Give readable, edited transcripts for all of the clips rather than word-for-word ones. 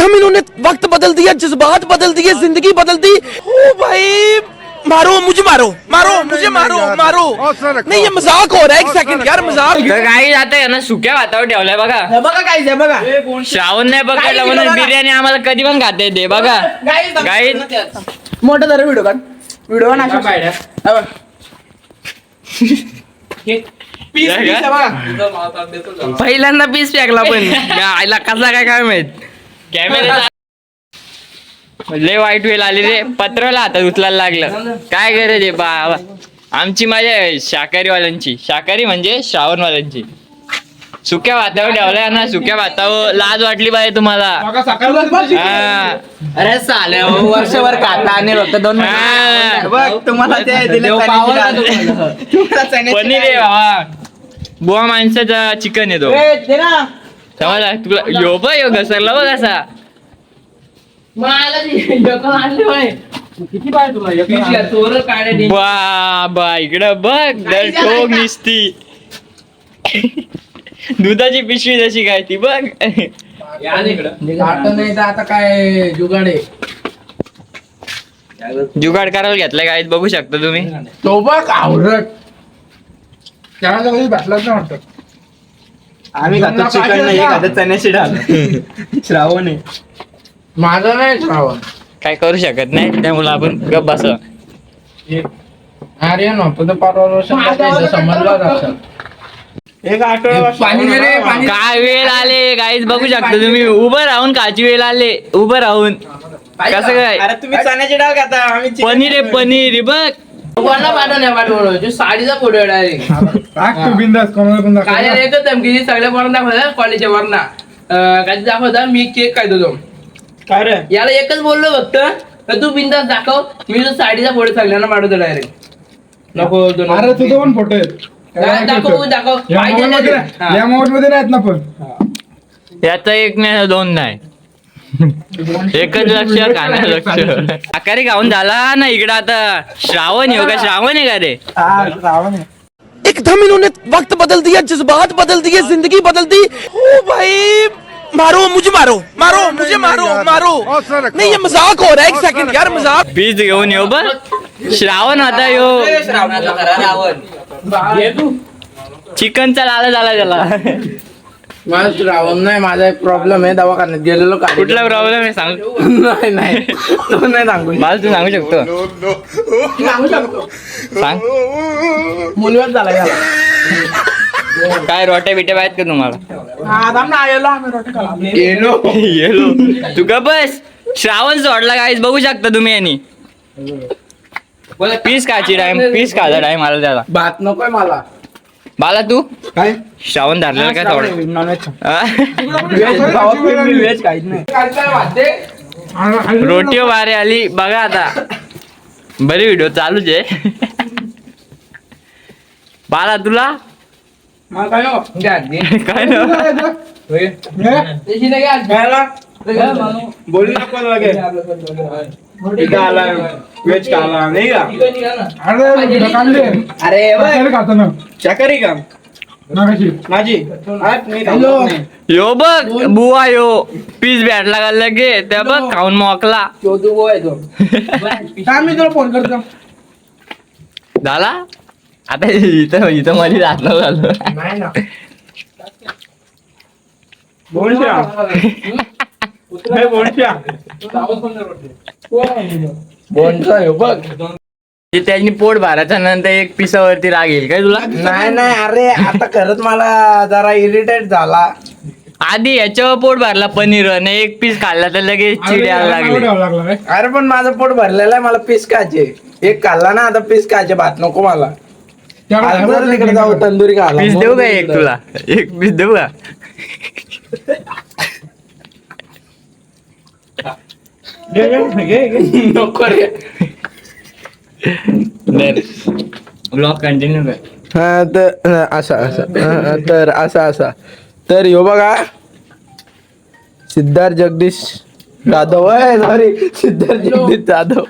एकदम इन्होंने वक्त बदल दिया, जज्बात बदल दिए, जिंदगी बदल दी। ओ भाई मारो मुझे, मारो मारो मुझे, मारो मारो। नहीं ये मजाक हो रहा है, एक सेकंड यार मजाक। काही जात आहे ना सुक्या भातावर ठेवलाय बघा. बघा काय आहे बघा. श्रावण नाही पकडलं म्हणून बिर्याणी आम्हाला कधी पण खाता येते बघा. काही मोठा जरा व्हिडिओ काढ. व्हिडिओ ना पहिल्यांदा पीस फेकला पण आईला कसा काय माहित. कॅमेरा लय वाईट वेळ आली रे. पत्राला हातात उचलायला लागलं. काय गरज आहे बा. आमची मजा आहे शाकाहारीवाल्यांची. शाकाहारी म्हणजे श्रावणवाल्यांची. सुक्या भातावर ठेवलाय ना. सुक्या भातावर लाज वाटली पाहिजे तुम्हाला. हा. अरे साले वर्षभर खाता आणि फक्त 2 हा. बघ तुम्हाला ते दिले पनीर आहे बाबा. बुवा माणसाचा चिकन येतो समजा तुला. यो बघ यो घसरला बघ असा. बा इकडं बघ दर ठोक निसती. दुधाची पिशवी जशी काय ती बघ. नाही तर आता काय जुगाडे जुगाड करायला घेतलाय काय बघू शकता तुम्ही. तो बघ आवडत भेटलाच नाही वाटत. आम्ही खातो चिकन नाही खातो चण्याची डाळ. श्रावण आहे माझा नाही श्रावण. काय करू शकत नाही त्यामुळे आपण गप बस. अरे नव्हतं तर परवा समजलं. एक आठवडा पाणी दे रे पाणी. काय वेळ आले गाईज बघू शकता तुम्ही. उभं राहून खायची वेळ आले. उभं राहून कसं काय. अरे तुम्ही चण्याची डाळ खाता आम्ही पनीर आहे पनीर बघ. पाठवून साडीचा फोटो डायरेक्ट काय एकच धमकी सगळ्या वरण दाखवता कॉलेजच्या वरना काय दाखवता. मी केक काय तो काय रे याला एकच बोललो फक्त तर तू बिंदास दाखव. मी तो साडीचा फोटो सगळ्यांना पाठवतो डायरेक्ट. नको अरे तुझा पण फोटो आहे दाखव दाखव या मोड मध्ये नाहीत ना पण. याचा एक नाही दोन नाही. एकच लक्ष खाण्या लक्ष. आकारी खाऊन झाला ना इकडं. आता श्रावण येऊ का. श्रावण आहे का रे. श्रावण आहे. एकदम इन्होंने वक्त बदल दिया, जज्बात बदल दिए, जिंदगी बदल दी। ओ भाई मारो मुझे, मारो मारो मुझे, मारो मारो। नहीं ये मजाक हो रहा है, एक सेकंड यार मजाक। पीस घेऊन येऊ बघ. श्रावण होता यो. श्रावणाचा खरा रावण. चिकनचा लाला झाला त्याला. माझा श्रावण नाही. माझा एक प्रॉब्लेम आहे. दवाखान्यात गेलेलो काय. कुठला प्रॉब्लेम आहे सांग. नाही नाही तो नाही सांगू. मला तू सांगू शकतो सांगू शकतो. सांग. मुलगाच झाला याला. काय रोट्या बिट्या आहेत का तुम्हाला. येलो येलो तू का बस. श्रावण सोडला काहीच बघू शकता तुम्ही. यांनी पीस खायची टाइम. पीस खायचा टाइम आला त्याला. भात नकोय मला. बाला तू काय श्रावण धरलेला काय थोडं. नॉनव्हेज हा? व्हेज काहीच नाही. रोटी वारे आली बघा आता. बरी व्हिडिओ चालूच आहे. बाला तुला काय काय ना. बोल लगे आला व्हेज का आला नाही का. अरे खातो ना शाकाहारी का माझी. यो बघ बुवा यो पीस भेटला का लगे त्या बघ खाऊन मोकला मी तुला फोन करतो. झाला आता. इथं इथं मध्ये जातलं झालं. नाही ना बोलशा बोलशा बोलचा बघ. त्यांनी पोट भरायच्या नंतर एक पिसावरती राग येईल काय तुला. नाही नाही अरे आता खरंच मला जरा इरिटेट झाला. आधी याच्यावर पोट भरला पनीर आणि एक पीस खाल्ला तर लगेच चिड यायला लागले. अरे पण माझं पोट भरलेलं आहे. मला पीस खायचे. एक खाल्ला ना आता पीस खायचे. भात नको मला. तिकडे जाऊ तंदुरी खायला. पीस देऊ का एक तुला. एक पीस देऊ का. नको रे. ब्लॉग कंटिन्यू कर. हा तर असा असा तर असा असा तर यो बघा सिद्धार्थ जगदीश जाधव. सॉरी सिद्धार्थ जगदीश जाधव.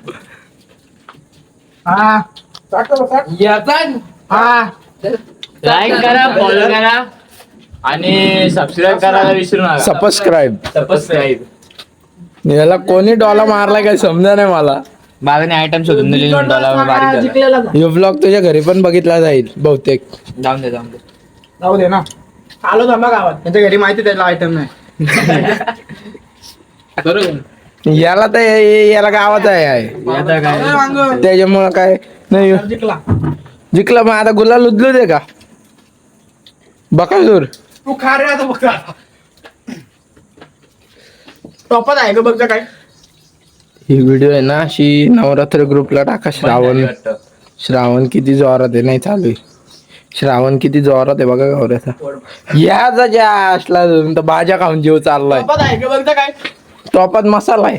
लाईक करा फॉलो करा आणि सबस्क्राईब करायला विसरू नका. सबस्क्राईब. याला कोणी डॉला मारलाय काय समजा नाही मला. बाबाने आयटम शोधून दिली डॉलर बारीक झाला. यो ब्लॉग तुझ्या घरी पण बघितला जाईल बहुतेक. जाऊन दे जाऊ दे ना. आलो थांबा गावात त्यांच्या घरी माहिती त्याला आयटम नाही. याला तर याला गावात आहे त्याच्यामुळं काय नाही. जिंकला जिंकला मग आता गुलाल उचलू दे का बकासूर. तू खा रे आता बघ. टॉपच आहे का बघ काय. ही व्हिडिओ आहे ना अशी नवरात्र ग्रुपला टाका. श्रावण किती जोरात आहे. नाही चालू आहे श्रावण किती जोरात आहे बघा गौऱ्याचा. या ज्या असला तर भाज्या खाऊन जीव चाललाय. टॉपच आहे का बघ काय. टॉपात मसाला आहे.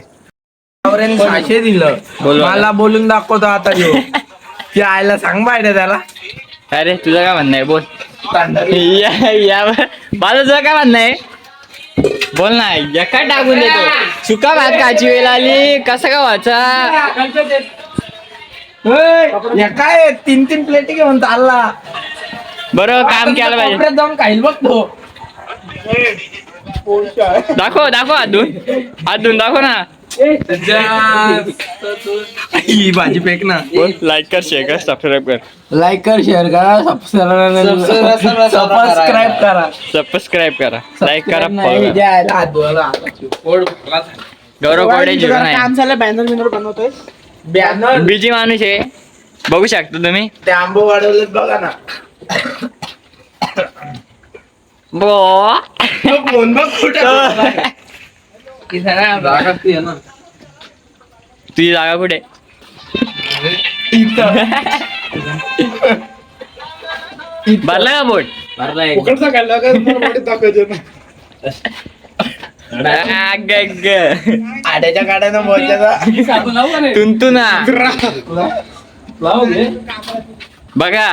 गौऱ्याने 600 दिलं मला बोलून दाखवतो आता जीव की आयला सांग पाहिजे त्याला. अरे तुझं काय म्हणणं आहे बोल. माझं तुझं काय म्हणणं आहे बोल ना. एका टाकून देतो सुका भात खायची वेळ आली कसा का व्हायचा. काय 3-3 प्लेटी घेऊन चालला. बरोबर काम केलं पाहिजे. कोपऱ्यात जाऊन खाईल बघ तो. दाखव हात दाखव ना. ही भाजी फेक ना. लाईक कर शेअर कर सबस्क्राईब कर. लाईक कर शेअर करा सबस्क्राईब करा. सबस्क्राईब करा लाईक करा नाही, द्यायला हात धुवायला. गौरव कोडे जीवन आहे. काम झालं बॅनर बिनर बनवतोय. बॅनर बिजी माणूस आहे बघू शकता तुम्ही. ते आंबो वाढवलेत बघा ना. बो फोन बघ कुठे. तुझी जागा कुठे. भरला का बोट. उकडचा काढला का तुम्हाला वाटेत दाखवायचं ना. आड्याच्या काड्यानं मोच्याचा तुंतुना बघा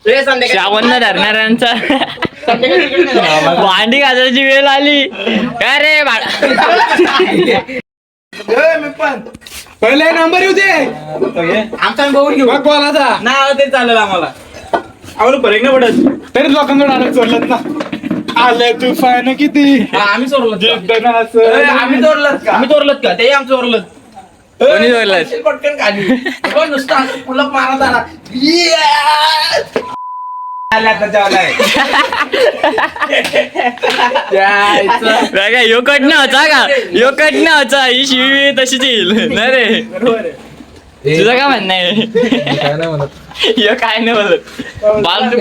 श्रावण धरणाऱ्यांचा भांडी घासायची वेळ आली काय रे पहिले नंबर येऊ दे. आमचा बघून घेऊ कोणाचा ना ते चालेल आम्हाला. आम्हाला फरक नाही पडत. तरी लोकांकडे आलं चोरलत ना. आलं तुफान किती आम्ही चोरलं आम्ही चोरलं का ते आमचं चोरलं. कोणी जोरलाय. पटकन खाली नुसतं असं पुलप मारत आला. बघा यो कट नव्हता का यो कट नव्हता ही शिवी तशीच येईल नाही रे. तुझं काय म्हणणं आहे. यो काय नाही बोलत बाल तू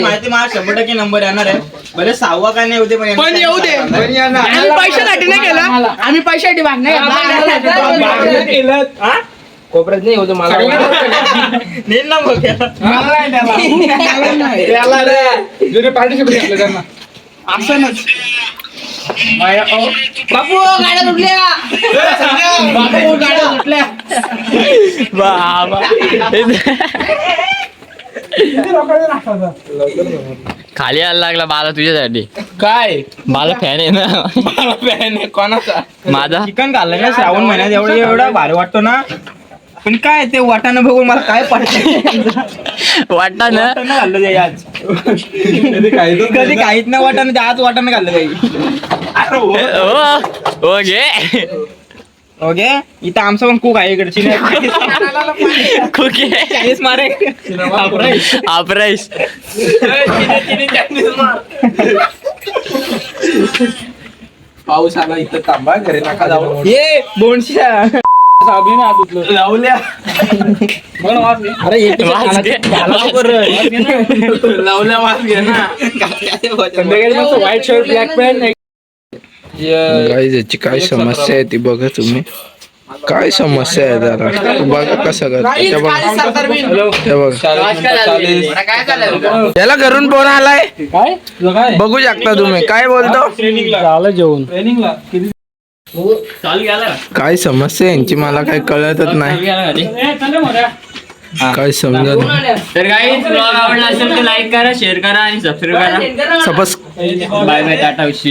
माहिती मला 100% नंबर येणार आहे. भले 6वा काय नाही होते पण येऊ दे. आम्ही पैशासाठी नाही केलं. आम्ही पैशासाठी भागणार केलं. कोपऱ्यात नाही होतो मला. नेल ना मग त्याला रे जुने पार्टिसिपेट केलं त्यांना असं बापू गाड्या सुटल्या. बाबू गाड्या सुटल्या. बाबा खाली यायला लागला बाला तुझ्यासाठी. काय बाला फॅन आहे ना. मला फॅन आहे कोणाचा. माझा चिकन खाल्लं ना श्रावण महिन्यात एवढा भारी वाटतो ना. पण काय ते वाटाणं बघून मला काय पाहिजे. वाटतं ना वाटाणं खाल्लं जाई आज. कधी काहीच नाही वाटाणं आज वाटाणं खाल्लं जाई. हो घे ओके इथं आमचं पण कुक आहे इकडची कुकी चायनीज मारे आपराईस पाऊस आला इथं थांबा घरी नका जाऊ. ये बोनशा लावल्या अरे वास घे. लावल्या वास घे ना. White shirt black pant. Guys याची काय समस्या आहे ती बघा तुम्ही. काय समस्या आहे जरा बघा कसं करत. त्याला घरून फोन आलाय काय बघू शकता तुम्ही. काय बोलतो आलं जेवण ट्रेनिंगला चालू गेला काय समस्या आहे यांची मला काही कळतच नाही. काय समजत नाही. तर गाईज ब्लॉग आवडला असेल तर लाईक करा शेअर करा आणि सबस्क्राईब करा. सपोज बाय बाय टाटा विषयी.